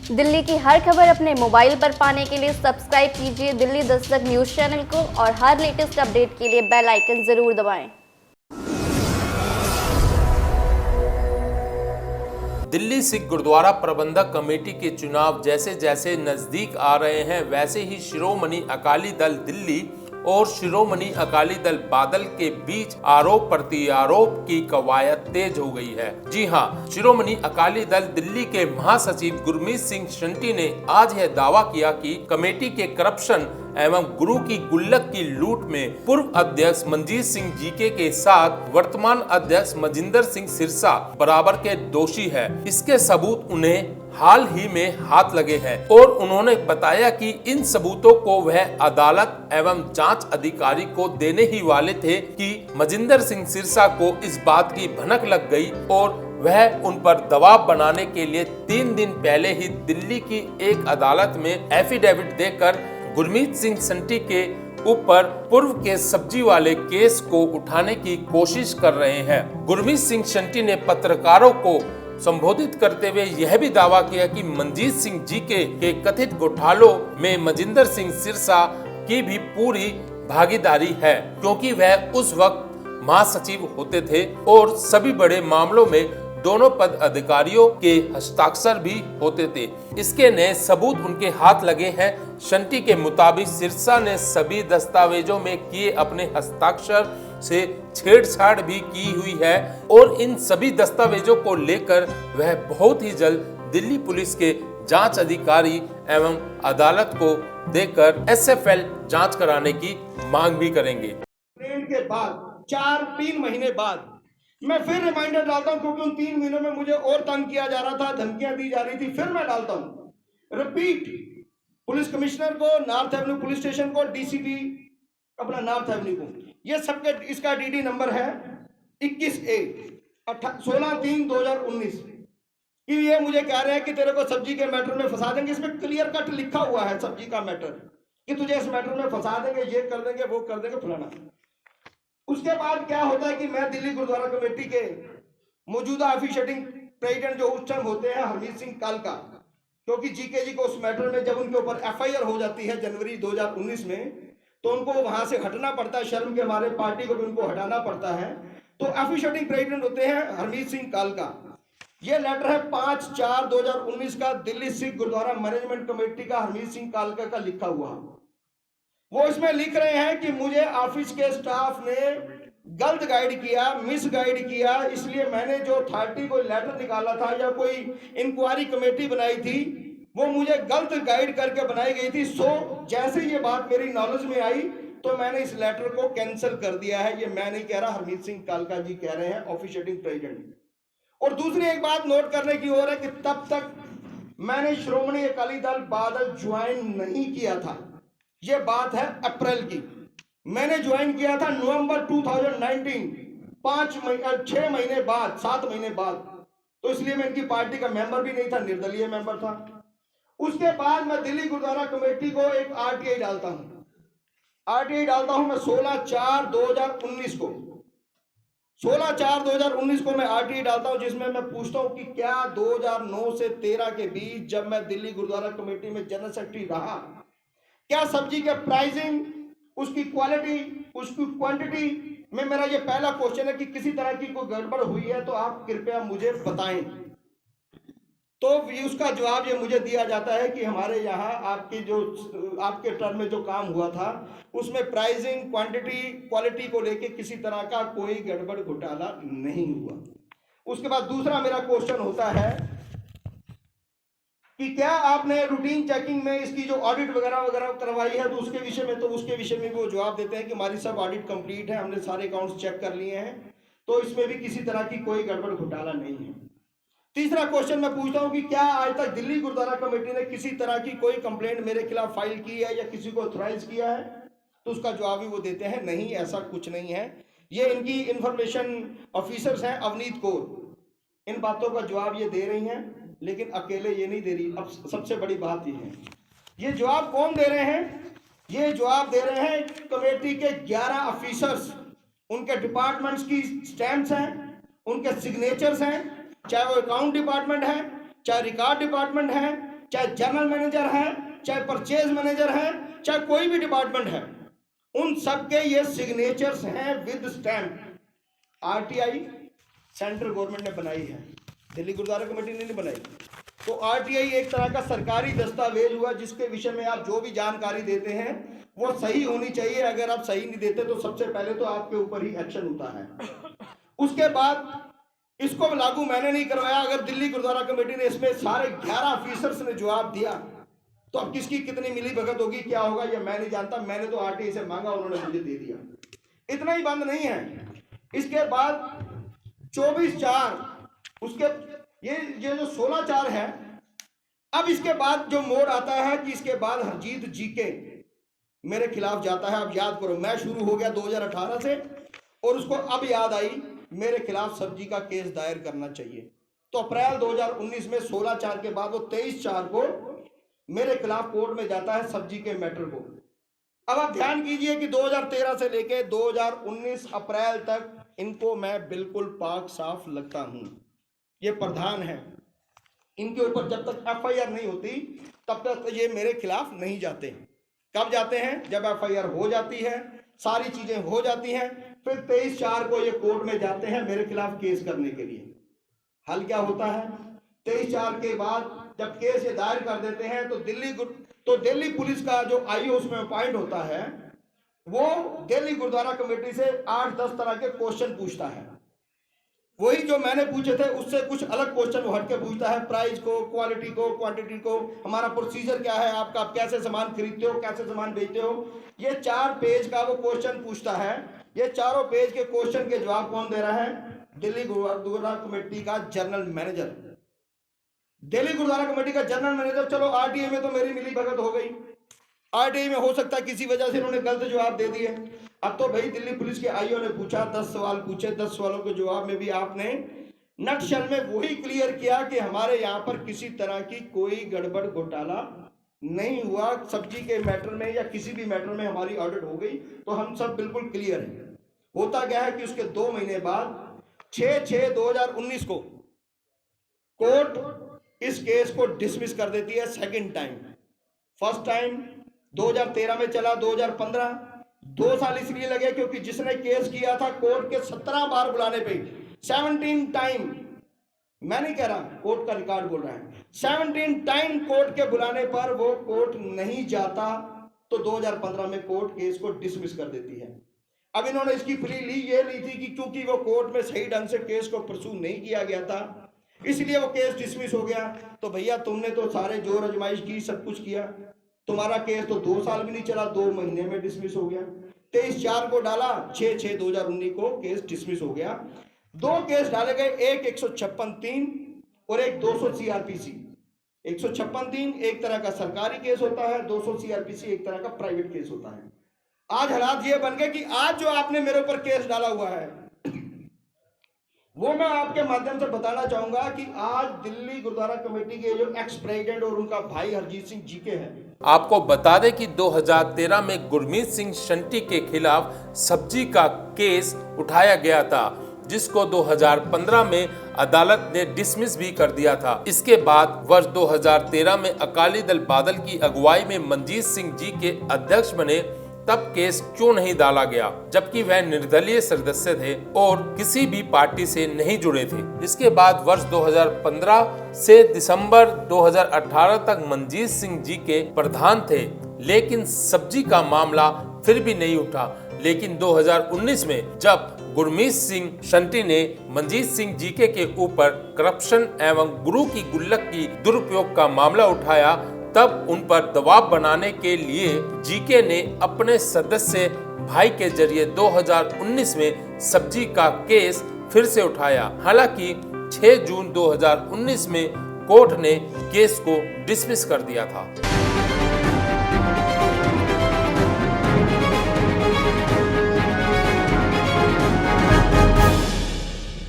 दिल्ली की हर खबर अपने मोबाइल पर पाने के लिए सब्सक्राइब कीजिए दिल्ली दस्तक न्यूज चैनल को और हर लेटेस्ट अपडेट के लिए बेल आइकन जरूर दबाएं। दिल्ली सिख गुरुद्वारा प्रबंधक कमेटी के चुनाव जैसे जैसे नजदीक आ रहे हैं, वैसे ही शिरोमणि अकाली दल दिल्ली और शिरोमणि अकाली दल बादल के बीच आरोप प्रत्यारोप की कवायद तेज हो गई है। जी हां, शिरोमणि अकाली दल दिल्ली के महासचिव गुरमीत सिंह शंटी ने आज यह दावा किया कि कमेटी के करप्शन एवं गुरु की गुल्लक की लूट में पूर्व अध्यक्ष मंजीत सिंह जीके के साथ वर्तमान अध्यक्ष मजिंदर सिंह सिरसा बराबर के दोषी है। इसके सबूत उन्हें हाल ही में हाथ लगे हैं और उन्होंने बताया कि इन सबूतों को वह अदालत एवं जांच अधिकारी को देने ही वाले थे कि मजिंदर सिंह सिरसा को इस बात की भनक लग गई और वह उन पर दबाव बनाने के लिए 3 दिन पहले ही दिल्ली की एक अदालत में एफिडेविट देकर गुरमीत सिंह संटी के ऊपर पूर्व के सब्जी वाले केस को उठाने की कोशिश कर रहे हैं। गुरमीत सिंह संटी ने पत्रकारों को संबोधित करते हुए यह भी दावा किया कि मंजीत सिंह जीके के कथित घोटालों में मजिंदर सिंह सिरसा की भी पूरी भागीदारी है, क्योंकि वह उस वक्त महासचिव होते थे और सभी बड़े मामलों में दोनों पद अधिकारियों के हस्ताक्षर भी होते थे। इसके नए सबूत उनके हाथ लगे हैं। शंटी के मुताबिक सिरसा ने सभी दस्तावेजों में किए अपने हस्ताक्षर से छेड़छाड़ भी की हुई है और इन सभी दस्तावेजों को लेकर वह बहुत ही जल्द दिल्ली पुलिस के जांच अधिकारी एवं अदालत को देकर एसएफएल जांच कराने की मांग भी करेंगे। के बाद 3 महीने बाद मैं फिर रिमाइंडर डालता हूं, क्योंकि उन 3 महीनों में मुझे और तंग किया जा रहा था, धमकियां दी जा रही थी। फिर मैं डालता हूं रिपीट पुलिस कमिश्नर को, नॉर्थ एवेन्यू पुलिस स्टेशन को, डीसीपी अपना नॉर्थ एवेन्यू को, ये सबके इसका डीडी नंबर है 21A 16/3/2019 कि ये मुझे कह रहे हैं कि तेरे को सब्जी के मैटर में फंसा देंगे। इसमें क्लियर कट लिखा हुआ है सब्जी का मैटर कि तुझे इस मैटर में फंसा देंगे, ये कर देंगे, वो कर देंगे, फलाना। उसके बाद क्या होता है कि मैं दिल्ली गुरुद्वारा कमेटी के मौजूदा ऑफिशिएटिंग प्रेसिडेंट जो उस टाइम होते हैं हरमीत सिंह कालका, क्योंकि जीके जी को उस मैटर में जब उनके ऊपर एफआईआर हो जाती है जनवरी 2019 में, तो उनको वहां से हटना पड़ता है, शर्म के हमारे पार्टी को भी उनको हटाना पड़ता है। तो ऑफिशिएटिंग प्रेसिडेंट होते हैं हरमीत सिंह कालका। ये लेटर है 5/4/2019 का दिल्ली सिख गुरुद्वारा मैनेजमेंट कमेटी का हरमीत सिंह कालका का लिखा हुआ। वो इसमें लिख रहे हैं कि मुझे ऑफिस के स्टाफ ने गलत गाइड किया, मिस गाइड किया, इसलिए मैंने जो अथॉरिटी को लेटर निकाला था या कोई इंक्वायरी कमेटी बनाई थी वो मुझे गलत गाइड करके बनाई गई थी। सो जैसे ये बात मेरी नॉलेज में आई तो मैंने इस लेटर को कैंसिल कर दिया है। ये मैं नहीं कह रहा, हरमीत सिंह कालका जी कह रहे हैं, ऑफिशिएटिंग प्रेसिडेंट। और दूसरी एक बात नोट करने की और है कि तब तक मैंने श्रोमणी अकाली दल बादल ज्वाइन नहीं किया था। ये बात है अप्रैल की। मैंने ज्वाइन किया था नवंबर 2019, 6 महीने बाद, 7 महीने बाद। तो इसलिए मैं इनकी पार्टी का मेंबर भी नहीं था, निर्दलीय मेंबर था। उसके बाद मैं दिल्ली गुरुद्वारा कमेटी को एक आरटीआई डालता हूं। आरटीआई डालता हूं मैं 16/4/2019 को। 16/4/2019 को मैं आरटीआई डालता हूं, जिसमें मैं पूछता हूं कि क्या 2009 से 13 के बीच जब मैं दिल्ली गुरुद्वारा कमेटी में जनरल सेक्रेटरी रहा, क्या सब्जी के प्राइसिंग, उसकी क्वालिटी, उसकी क्वांटिटी में, मेरा ये पहला क्वेश्चन है कि किसी तरह की कोई गड़बड़ हुई है तो आप कृपया मुझे बताएं। तो उसका जवाब ये मुझे दिया जाता है कि हमारे यहाँ आपके टर्म में जो काम हुआ था उसमें प्राइसिंग, क्वांटिटी, क्वालिटी को लेके किसी तरह का कोई गड़बड़ घोटाला नहीं हुआ। उसके बाद दूसरा मेरा क्वेश्चन होता है कि क्या आपने रूटीन चेकिंग में इसकी जो ऑडिट वगैरह वगैरह करवाई है, तो उसके विषय में वो जवाब देते हैं कि हमारी सब ऑडिट कंप्लीट है, हमने सारे अकाउंट्स चेक कर लिए हैं, तो इसमें भी किसी तरह की कोई गड़बड़ घोटाला नहीं है। तीसरा क्वेश्चन मैं पूछता हूं कि क्या आज तक दिल्ली गुरुद्वारा कमेटी ने किसी तरह की कोई कंप्लेंट मेरे खिलाफ फाइल की है या किसी को ऑथराइज किया है? तो उसका जवाब भी वो देते हैं, नहीं, ऐसा कुछ नहीं है। ये इनकी इंफॉर्मेशन ऑफिसर्स हैं अवनीत कौर, इन बातों का जवाब ये दे रही हैं, लेकिन अकेले ये नहीं दे रही। अब सबसे बड़ी बात ये है, ये जवाब कौन दे रहे हैं? ये जवाब दे रहे हैं कमेटी के 11 ऑफिसर्स, उनके डिपार्टमेंट्स की स्टैम्प्स हैं, उनके सिग्नेचर्स हैं, चाहे वो अकाउंट डिपार्टमेंट है, चाहे रिकॉर्ड डिपार्टमेंट है, चाहे जनरल मैनेजर है, चाहे परचेज मैनेजर है, चाहे कोई भी डिपार्टमेंट है, उन सबके ये सिग्नेचर्स हैं with stamp. RTI central government ने बनाई है, दिल्ली गुरुद्वारा कमेटी ने नहीं बनाई। तो आरटीआई एक तरह का सरकारी दस्तावेज हुआ जिसके विषय में आप जो भी जानकारी देते हैं वो सही होनी चाहिए। अगर आप सही नहीं देते तो सबसे पहले तो आपके ऊपर ही एक्शन होता है। उसके बाद इसको लागू मैंने नहीं करवाया। अगर दिल्ली गुरुद्वारा कमेटी ने इसमें सारे 11 ऑफिसर्स ने जवाब दिया तो अब किसकी कितनी मिली भगत होगी, क्या होगा, ये मैं नहीं जानता। मैंने तो आरटीआई से मांगा, उन्होंने मुझे दे दिया। इतना ही बंद नहीं है, इसके बाद 24/4 उसके ये जो 16/4 है। अब इसके बाद जो मोड़ आता है कि इसके बाद हरजीत जीके मेरे खिलाफ जाता है। अब याद करो, मैं शुरू हो गया 2018 से और उसको अब याद आई मेरे खिलाफ सब्जी का केस दायर करना चाहिए। तो अप्रैल 2019 में 16/4 के बाद वो 23/4 को मेरे खिलाफ कोर्ट में जाता है सब्जी के मैटर को। अब आप ध्यान कीजिए कि 2013 से लेके 2019 अप्रैल तक इनको मैं बिल्कुल पाक साफ लगता हूं। ये प्रधान है, इनके ऊपर जब तक एफआईआर नहीं होती तब तक ये मेरे खिलाफ नहीं जाते। कब जाते हैं? जब एफआईआर हो जाती है, सारी चीजें हो जाती हैं, फिर 23/4 को ये कोर्ट में जाते हैं मेरे खिलाफ केस करने के लिए। हल क्या होता है? 23/4 के बाद जब केस ये दायर कर देते हैं तो दिल्ली पुलिस का जो आईओ उसमें अपॉइंट होता है वो दिल्ली गुरुद्वारा कमेटी से 8-10 तरह के क्वेश्चन पूछता है। वही जो मैंने पूछे थे उससे कुछ अलग क्वेश्चन वो हटके पूछता है। प्राइस को, क्वालिटी को, क्वांटिटी को, हमारा प्रोसीजर क्या है आपका, आप कैसे सामान खरीदते हो, कैसे सामान बेचते हो, ये 4 पेज का वो क्वेश्चन पूछता है। ये चारों पेज के क्वेश्चन के जवाब कौन दे रहा है? दिल्ली गुरुद्वारा कमेटी का general manager. Delhi Gurdwara committee का जनरल मैनेजर। चलो आरटीआई में तो मेरी मिली भगत हो गई, आरटीआई में हो सकता है किसी वजह से उन्होंने गलत जवाब दे दिए। अब तो भाई दिल्ली पुलिस के आईओ ने पूछा, 10 सवाल पूछे, 10 सवालों के जवाब में भी आपने नटशल में वही क्लियर किया कि हमारे यहाँ पर किसी तरह की कोई गड़बड़ घोटाला नहीं हुआ। सब्जी के मैटर में या किसी भी मैटर में हमारी ऑडिट हो गई तो हम सब बिल्कुल क्लियर हैं। होता क्या है कि उसके 2 महीने बाद 6/6/2019 को कोर्ट इस केस को डिसमिस कर देती है सेकंड टाइम। फर्स्ट टाइम 2013 में चला, 2015, 2 साल इसलिए लगे क्योंकि जिसने केस किया था कोर्ट के 17 बार बुलाने पे, 17 टाइम, मैं नहीं कह रहा, कोर्ट का रिकॉर्ड बोल रहा है, 17 टाइम कोर्ट के बुलाने पर वो कोर्ट नहीं जाता तो 2015 में कोर्ट केस को डिसमिस कर देती है। अब इन्होंने इसकी प्ली ये ली थी कि क्योंकि वो कोर्ट में सही ढंग से केस को परसू नहीं किया गया था इसलिए वो केस डिसमिस हो गया। तो भैया तुमने तो सारे जोर आजमाइश की, सब कुछ किया, तुम्हारा केस तो 2 साल भी नहीं चला, 2 महीने में डिसमिस हो गया। 23/4 को डाला, 6/6/2019 को केस डिसमिस हो गया। 2 केस डाले गए, एक 156(3) और एक 200 CRPC। 156(3) एक तरह का सरकारी केस होता है, 200 CRPC एक तरह का प्राइवेट केस होता है। आज हालात ये बन गए कि आज जो आपने मेरे ऊपर केस डाला हुआ है वो मैं आपके माध्यम से बताना चाहूंगा कि आज दिल्ली गुरुद्वारा कमेटी के जो एक्स प्रेसिडेंट और उनका भाई हरजीत सिंह जीके हैं। आपको बता दें कि 2013 में गुरमीत सिंह शंटी के खिलाफ सब्जी का केस उठाया गया था जिसको 2015 में अदालत ने डिसमिस भी कर दिया था। इसके बाद वर्ष 2013 में अकाली दल बादल की अगुवाई में मनजीत सिंह जी के अध्यक्ष बने, तब केस क्यों नहीं डाला गया जबकि वह निर्दलीय सदस्य थे और किसी भी पार्टी से नहीं जुड़े थे। इसके बाद वर्ष 2015 से दिसंबर 2018 तक मनजीत सिंह जी के प्रधान थे, लेकिन सब्जी का मामला फिर भी नहीं उठा। लेकिन 2019 में जब गुरमीत सिंह शंटी ने मनजीत सिंह जीके के ऊपर करप्शन एवं गुरु की गुल्लक की दुरुपयोग का मामला उठाया, तब उन पर दबाव बनाने के लिए जीके ने अपने सदस्य भाई के जरिए 2019 में सब्जी का केस फिर से उठाया। हालांकि 6 जून 2019 में कोर्ट ने केस को डिसमिस कर दिया था।